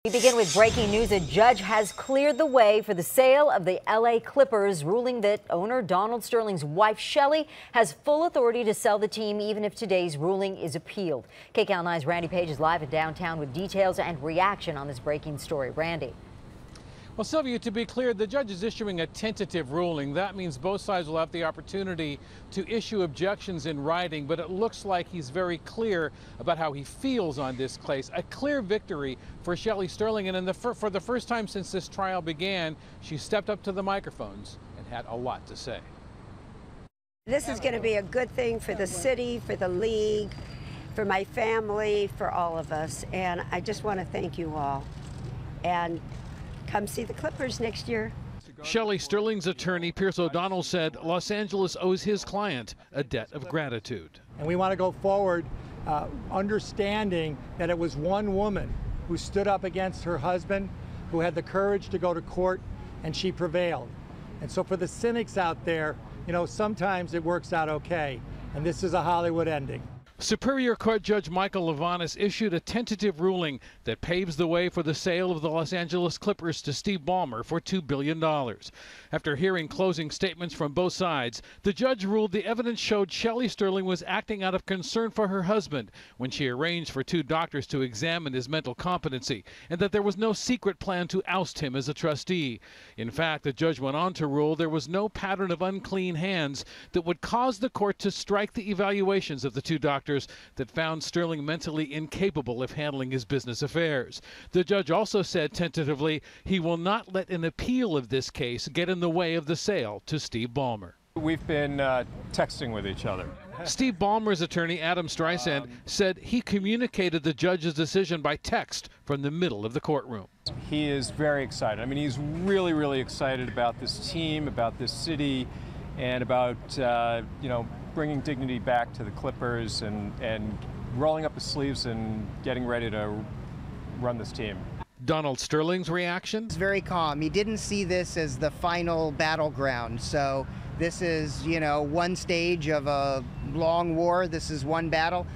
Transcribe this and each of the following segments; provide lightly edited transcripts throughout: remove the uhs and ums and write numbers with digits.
We begin with breaking news. A judge has cleared the way for the sale of the LA Clippers, ruling that owner Donald Sterling's wife, Shelly, has full authority to sell the team, even if today's ruling is appealed. KCAL 9's Randy Paige is live in downtown with details and reaction on this breaking story. Randy. Well, Sylvia, to be clear, the judge is issuing a tentative ruling. That means both sides will have the opportunity to issue objections in writing, but it looks like he's very clear about how he feels on this case. A clear victory for Shelly Sterling, and for the first time since this trial began, she stepped up to the microphones and had a lot to say. This is going to be a good thing for the city, for the league, for my family, for all of us, and I just want to thank you all. And come see the Clippers next year. Shelly Sterling's attorney, Pierce O'Donnell, said Los Angeles owes his client a debt of gratitude. And we want to go forward understanding that it was one woman who stood up against her husband, who had the courage to go to court, and she prevailed. And so for the cynics out there, you know, sometimes it works out okay, and this is a Hollywood ending. Superior Court Judge Michael Levanis issued a tentative ruling that paves the way for the sale of the Los Angeles Clippers to Steve Ballmer for $2 billion. After hearing closing statements from both sides, the judge ruled the evidence showed Shelly Sterling was acting out of concern for her husband when she arranged for two doctors to examine his mental competency, and that there was no secret plan to oust him as a trustee. In fact, the judge went on to rule there was no pattern of unclean hands that would cause the court to strike the evaluations of the two doctors that found Sterling mentally incapable of handling his business affairs. The judge also said tentatively he will not let an appeal of this case get in the way of the sale to Steve Ballmer. We've been texting with each other. Steve Ballmer's attorney, Adam Streisand, said he communicated the judge's decision by text from the middle of the courtroom. He is very excited. I mean, he's really, really excited about this team, about this city, and about, you know, bringing dignity back to the Clippers and rolling up his sleeves and getting ready to run this team. Donald Sterling's reaction? He's very calm. He didn't see this as the final battleground. So this is, you know, one stage of a long war. This is one battle.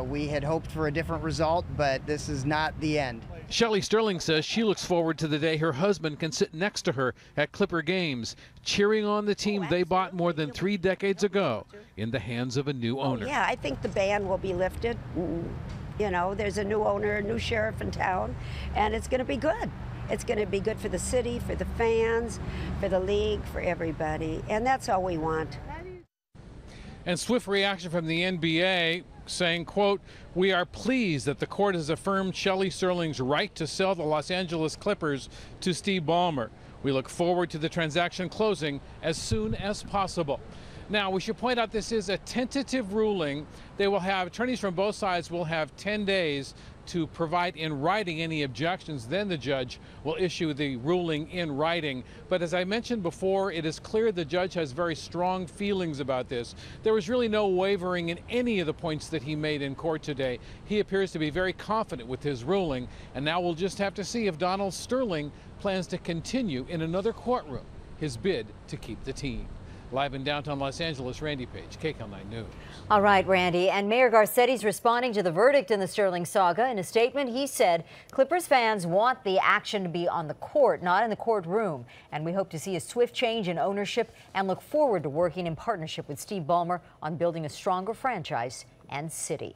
We had hoped for a different result, but this is not the end. Shelly Sterling says she looks forward to the day her husband can sit next to her at Clipper games, cheering on the team they bought more than 3 decades ago in the hands of a new owner. Yeah, I think the ban will be lifted. You know, there's a new owner, a new sheriff in town, and it's going to be good. It's going to be good for the city, for the fans, for the league, for everybody, and that's all we want. And swift reaction from the NBA saying, quote, "We are pleased that the court has affirmed Shelly Sterling's right to sell the Los Angeles Clippers to Steve Ballmer. We look forward to the transaction closing as soon as possible." Now, we should point out this is a tentative ruling. They will have, attorneys from both sides will have 10 days to provide in writing any objections. Then the judge will issue the ruling in writing. But as I mentioned before, it is clear the judge has very strong feelings about this. There was really no wavering in any of the points that he made in court today. He appears to be very confident with his ruling. And now we'll just have to see if Donald Sterling plans to continue in another courtroom his bid to keep the team. Live in downtown Los Angeles, Randy Paige, KCAL 9 News. All right, Randy. And Mayor Garcetti's responding to the verdict in the Sterling saga. In a statement, he said Clippers fans want the action to be on the court, not in the courtroom. And we hope to see a swift change in ownership and look forward to working in partnership with Steve Ballmer on building a stronger franchise and city.